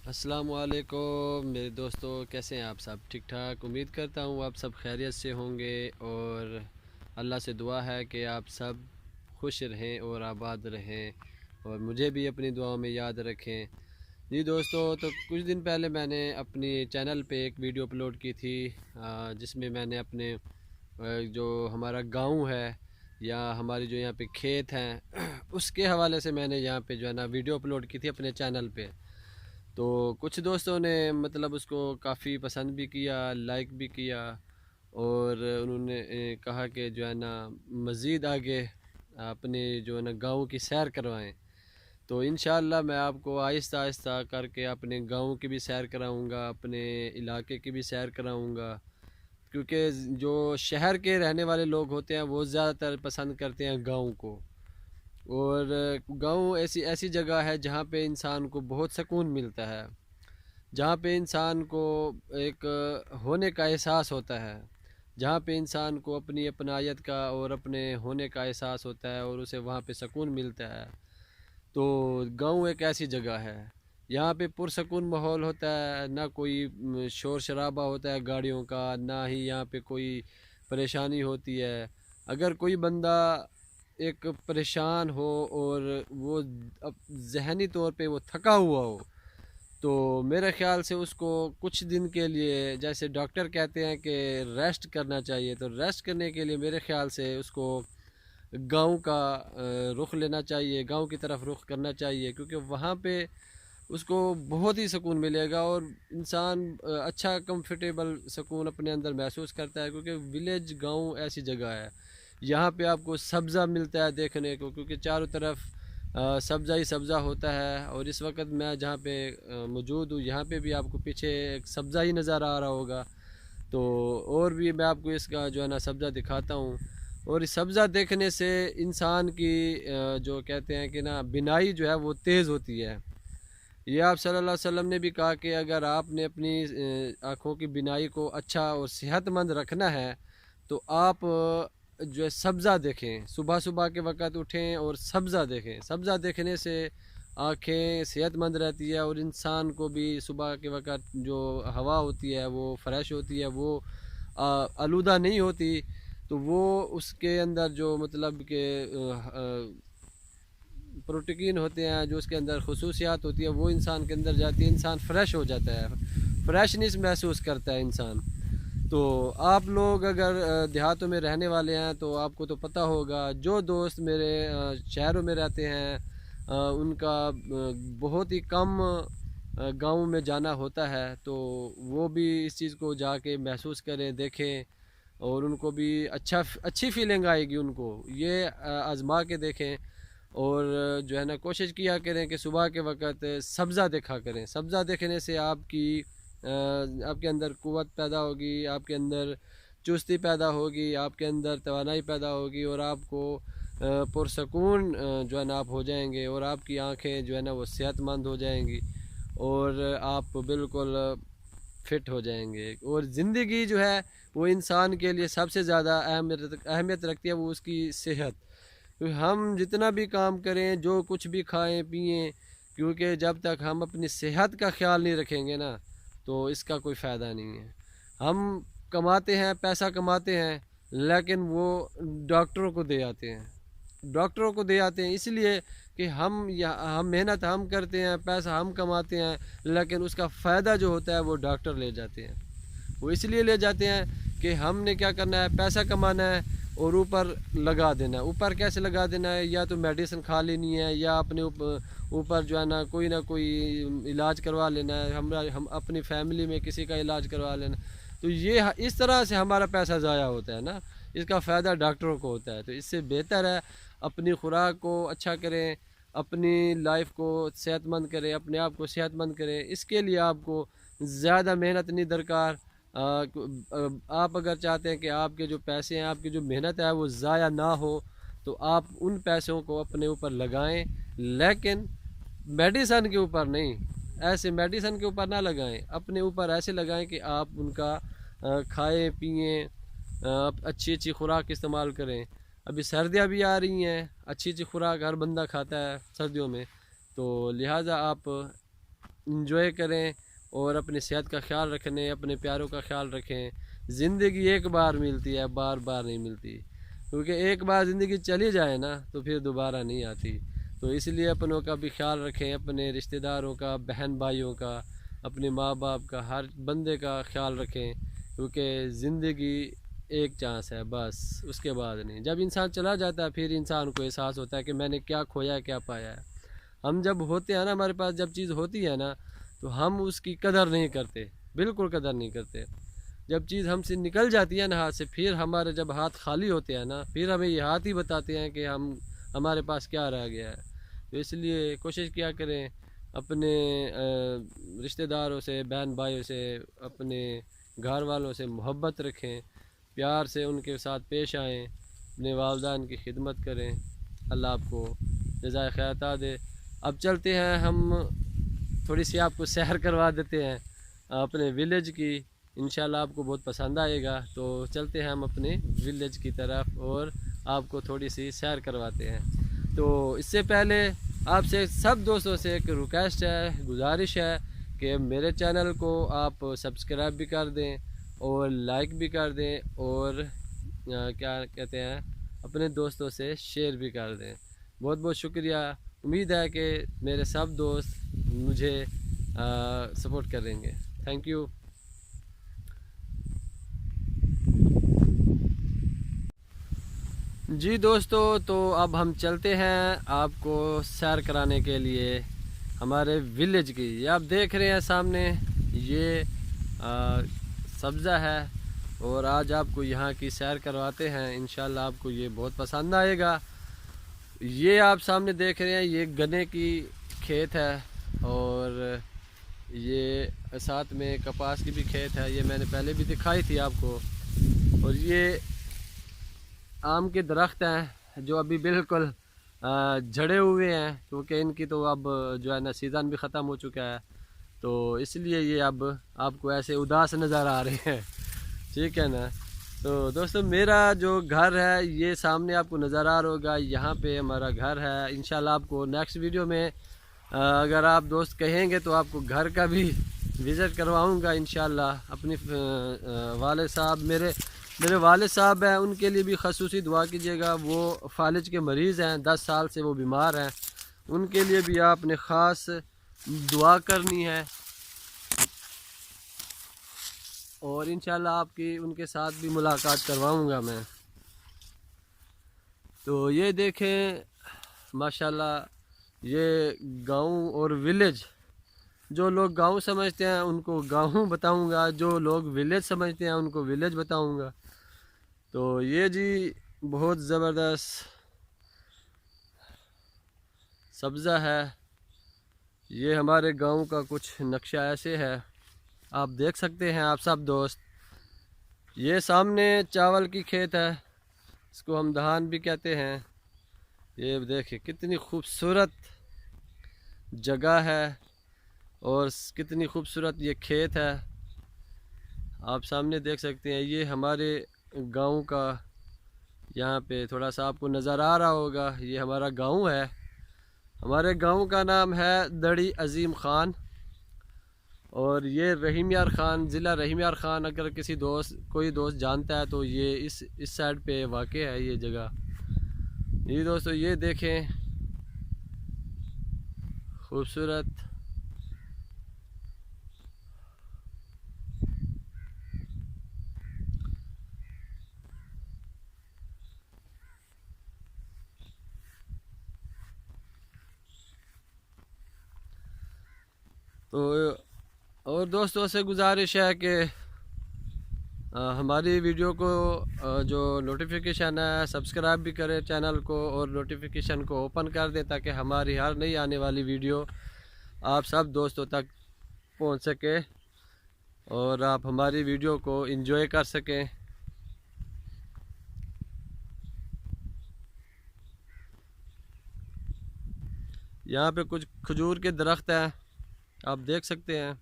अस्सलाम वालेकुम मेरे दोस्तों, कैसे हैं आप सब? ठीक ठाक, उम्मीद करता हूँ आप सब खैरियत से होंगे। और अल्लाह से दुआ है कि आप सब खुश रहें और आबाद रहें और मुझे भी अपनी दुआओं में याद रखें। जी दोस्तों, तो कुछ दिन पहले मैंने अपनी चैनल पे एक वीडियो अपलोड की थी, जिसमें मैंने अपने जो हमारा गांव है या हमारी जो यहाँ पे खेत हैं उसके हवाले से मैंने यहाँ पे जो है ना वीडियो अपलोड की थी अपने चैनल पे। तो कुछ दोस्तों ने मतलब उसको काफ़ी पसंद भी किया, लाइक भी किया और उन्होंने कहा कि जो है ना मज़ीद आगे अपने जो है ना गाँव की सैर करवाएं। तो इंशाअल्लाह मैं आपको आहिस्ता आहिस्ता करके अपने गाँव की भी सैर कराऊंगा, अपने इलाके की भी सैर कराऊंगा। क्योंकि जो शहर के रहने वाले लोग होते हैं वो ज़्यादातर पसंद करते हैं गाँव को। और गाँव ऐसी ऐसी जगह है जहाँ पे इंसान को बहुत सुकून मिलता है, जहाँ पे इंसान को एक होने का एहसास होता है, जहाँ पे इंसान को अपनी अपनायत का और अपने होने का एहसास होता है और उसे वहाँ पे सुकून मिलता है। तो गांव एक ऐसी जगह है, यहाँ पे पुरसकून माहौल होता है, ना कोई शोर शराबा होता है गाड़ियों का, ना ही यहाँ पे कोई परेशानी होती है। अगर कोई बंदा एक परेशान हो और वो अब ज़हनी तौर पे वो थका हुआ हो, तो मेरे ख्याल से उसको कुछ दिन के लिए, जैसे डॉक्टर कहते हैं कि रेस्ट करना चाहिए, तो रेस्ट करने के लिए मेरे ख्याल से उसको गांव का रुख लेना चाहिए, गांव की तरफ रुख करना चाहिए। क्योंकि वहाँ पे उसको बहुत ही सुकून मिलेगा और इंसान अच्छा कंफर्टेबल सुकून अपने अंदर महसूस करता है। क्योंकि विलेज गांव ऐसी जगह है, यहाँ पे आपको सब्ज़ा मिलता है देखने को, क्योंकि चारों तरफ सब्ज़ा ही सब्ज़ा होता है। और इस वक्त मैं जहाँ पे मौजूद हूँ, यहाँ पे भी आपको पीछे एक सब्ज़ा ही नज़र आ रहा होगा। तो और भी मैं आपको इसका जो है ना सब्ज़ा दिखाता हूँ। और इस सब्ज़ा देखने से इंसान की जो कहते हैं कि ना बिनाई जो है वो तेज़ होती है। ये आप सल्लल्लाहु अलैहि वसल्लम ने भी कहा कि अगर आपने अपनी आँखों की बिनाई को अच्छा और सेहतमंद रखना है तो आप जो है सब्ज़ा देखें, सुबह सुबह के वक़्त उठें और सब्ज़ा देखें। सब्ज़ा देखने से आँखें सेहतमंद रहती है और इंसान को भी सुबह के वक़्त जो हवा होती है वो फ्रेश होती है, वो आलूदा नहीं होती। तो वो उसके अंदर जो मतलब के प्रोटीन होते हैं, जो उसके अंदर खसूसियात होती है, वो इंसान के अंदर जाती है, इंसान फ्रेश हो जाता है, फ्रेशनेस महसूस करता है इंसान। तो आप लोग अगर देहातों में रहने वाले हैं तो आपको तो पता होगा, जो दोस्त मेरे शहरों में रहते हैं उनका बहुत ही कम गाँव में जाना होता है। तो वो भी इस चीज़ को जाके महसूस करें, देखें और उनको भी अच्छी फीलिंग आएगी उनको। ये आज़मा के देखें और जो है ना कोशिश किया करें कि सुबह के वक़्त सब्ज़ा देखा करें। सब्ज़ा देखने से आपके अंदर क़ुव्वत पैदा होगी, आपके अंदर चुस्ती पैदा होगी, आपके अंदर तवानाई पैदा होगी और आपको पुरसकून जो है ना आप हो जाएंगे और आपकी आँखें जो है ना वो सेहतमंद हो जाएंगी और आप बिल्कुल फिट हो जाएंगे। और ज़िंदगी जो है वो इंसान के लिए सबसे ज़्यादा अहमियत रखती है, वो उसकी सेहत। क्योंकि हम जितना भी काम करें, जो कुछ भी खाएं पिएं, क्योंकि जब तक हम अपनी सेहत का ख्याल नहीं रखेंगे ना तो इसका कोई फ़ायदा नहीं है। हम कमाते हैं, पैसा कमाते हैं, लेकिन वो डॉक्टरों को दे आते हैं, डॉक्टरों को दे आते हैं इसलिए कि हम मेहनत हम करते हैं, पैसा हम कमाते हैं, लेकिन उसका फ़ायदा जो होता है वो डॉक्टर ले जाते हैं। वो इसलिए ले जाते हैं कि हमने क्या करना है, पैसा कमाना है और ऊपर लगा देना है। ऊपर कैसे लगा देना है, या तो मेडिसिन खा लेनी है या अपने ऊपर जो है ना कोई इलाज करवा लेना है, हम अपनी फैमिली में किसी का इलाज करवा लेना। तो ये इस तरह से हमारा पैसा ज़ाया होता है ना, इसका फ़ायदा डॉक्टरों को होता है। तो इससे बेहतर है अपनी खुराक को अच्छा करें, अपनी लाइफ को सेहतमंद करें, अपने आप को सेहतमंद करें। इसके लिए आपको ज़्यादा मेहनत नहीं दरकार। आप अगर चाहते हैं कि आपके जो पैसे हैं, आपकी जो मेहनत है वो ज़ाया ना हो, तो आप उन पैसों को अपने ऊपर लगाएं, लेकिन मेडिसन के ऊपर नहीं। ऐसे मेडिसन के ऊपर ना लगाएं, अपने ऊपर ऐसे लगाएं कि आप उनका खाएं पिएं, अच्छी अच्छी खुराक इस्तेमाल करें। अभी सर्दियाँ भी आ रही हैं, अच्छी अच्छी खुराक हर बंदा खाता है सर्दियों में। तो लिहाजा आप इंजॉय करें और अपनी सेहत का ख्याल रखने, अपने प्यारों का ख्याल रखें। ज़िंदगी एक बार मिलती है, बार बार नहीं मिलती, क्योंकि एक बार ज़िंदगी चली जाए ना तो फिर दोबारा नहीं आती। तो इसलिए अपनों का भी ख्याल रखें, अपने रिश्तेदारों का, बहन भाइयों का, अपने माँ बाप का, हर बंदे का ख्याल रखें, क्योंकि ज़िंदगी एक चांस है बस, उसके बाद नहीं। जब इंसान चला जाता है फिर इंसान को एहसास होता है कि मैंने क्या खोया, क्या पाया है। हम जब होते हैं ना, हमारे पास जब चीज़ होती है ना, तो हम उसकी कदर नहीं करते, बिल्कुल कदर नहीं करते। जब चीज़ हमसे निकल जाती है ना हाथ से, फिर हमारे जब हाथ खाली होते हैं ना, फिर हमें ये हाथ ही बताते हैं कि हमारे पास क्या रह गया है। तो इसलिए कोशिश किया करें अपने रिश्तेदारों से, बहन भाइयों से, अपने घर वालों से मोहब्बत रखें, प्यार से उनके साथ पेश आएँ, अपने वालिदैन की खिदमत करें। अल्लाह आपको जज़ाए खैर अता दे। अब चलते हैं हम, थोड़ी सी आपको सैर करवा देते हैं अपने विलेज की। इंशाल्लाह आपको बहुत पसंद आएगा। तो चलते हैं हम अपने विलेज की तरफ और आपको थोड़ी सी सैर करवाते हैं। तो इससे पहले आपसे सब दोस्तों से एक रिक्वेस्ट है, गुजारिश है कि मेरे चैनल को आप सब्सक्राइब भी कर दें और लाइक भी कर दें और क्या कहते हैं, अपने दोस्तों से शेयर भी कर दें। बहुत बहुत शुक्रिया। उम्मीद है कि मेरे सब दोस्त मुझे सपोर्ट करेंगे। Thank you. जी दोस्तों, तो अब हम चलते हैं आपको सैर कराने के लिए हमारे विलेज की। ये आप देख रहे हैं सामने, ये सब्ज़ा है और आज आपको यहाँ की सैर करवाते हैं। इंशाल्लाह आपको ये बहुत पसंद आएगा। ये आप सामने देख रहे हैं, ये गन्ने की खेत है और ये साथ में कपास की भी खेत है, ये मैंने पहले भी दिखाई थी आपको। और ये आम के दरख्त हैं जो अभी बिल्कुल झड़े हुए हैं, क्योंकि इनकी तो अब जो है ना सीज़न भी ख़त्म हो चुका है, तो इसलिए ये अब आपको ऐसे उदास नज़र आ रहे हैं। ठीक है ना। तो दोस्तों, मेरा जो घर है ये सामने आपको नज़र आ रहा होगा, यहाँ पे हमारा घर है। इंशाल्लाह आपको नेक्स्ट वीडियो में अगर आप दोस्त कहेंगे तो आपको घर का भी विज़िट करवाऊँगा इंशाल्लाह। अपनी वाले साहब, मेरे वाले साहब हैं, उनके लिए भी खसूसी दुआ कीजिएगा। वो फालिज के मरीज़ हैं, 10 साल से वो बीमार हैं, उनके लिए भी आपने ख़ास दुआ करनी है। और इंशाल्लाह आपकी उनके साथ भी मुलाकात करवाऊँगा मैं। तो ये देखें माशाल्लाह, ये गांव और विलेज, जो लोग गांव समझते हैं उनको गांव बताऊंगा, जो लोग विलेज समझते हैं उनको विलेज बताऊंगा। तो ये जी बहुत ज़बरदस्त सब्ज़ा है। ये हमारे गांव का कुछ नक्शा ऐसे है, आप देख सकते हैं आप सब दोस्त। ये सामने चावल की खेत है, इसको हम धान भी कहते हैं। ये देखिए कितनी खूबसूरत जगह है और कितनी खूबसूरत ये खेत है, आप सामने देख सकते हैं। ये हमारे गांव का, यहाँ पे थोड़ा सा आपको नज़र आ रहा होगा, ये हमारा गांव है। हमारे गांव का नाम है दड़ी अजीम ख़ान और ये रहीम यार ख़ान, ज़िला रहीम यार ख़ान। अगर कोई दोस्त जानता है तो ये इस साइड पे वाक़े है ये जगह। ये दोस्तों ये देखें खूबसूरत। तो और दोस्तों से गुजारिश है कि हमारी वीडियो को जो नोटिफिकेशन है सब्सक्राइब भी करें चैनल को और नोटिफिकेशन को ओपन कर दें, ताकि हमारी हर नई आने वाली वीडियो आप सब दोस्तों तक पहुंच सके और आप हमारी वीडियो को एंजॉय कर सकें। यहाँ पे कुछ खजूर के दरख्त हैं, आप देख सकते हैं।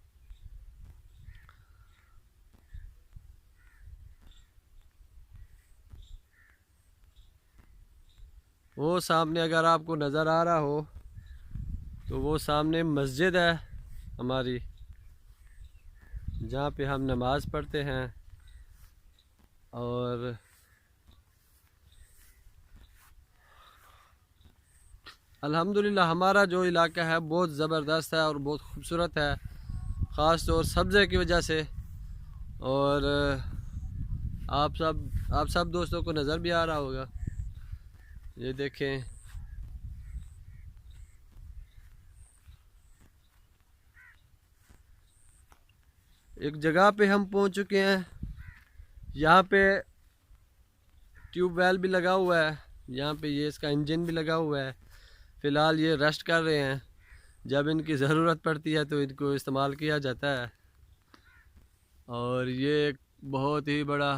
वो सामने अगर आपको नज़र आ रहा हो तो वो सामने मस्जिद है, हमारी, जहाँ पे हम नमाज़ पढ़ते हैं। और अल्हम्दुलिल्लाह हमारा जो इलाका है बहुत ज़बरदस्त है और बहुत खूबसूरत है, ख़ास तौर सब्ज़े की वजह से। और आप सब दोस्तों को नज़र भी आ रहा होगा, ये देखें। एक जगह पे हम पहुंच चुके हैं, यहाँ पे ट्यूबवेल भी लगा हुआ है, यहाँ पे ये इसका इंजन भी लगा हुआ है। फ़िलहाल ये रेस्ट कर रहे हैं, जब इनकी ज़रूरत पड़ती है तो इनको इस्तेमाल किया जाता है। और ये एक बहुत ही बड़ा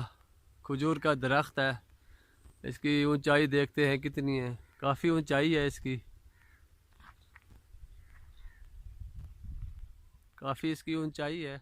खजूर का दरख्त है, इसकी ऊंचाई देखते हैं कितनी है, काफ़ी ऊंचाई है इसकी, काफ़ी इसकी ऊंचाई है।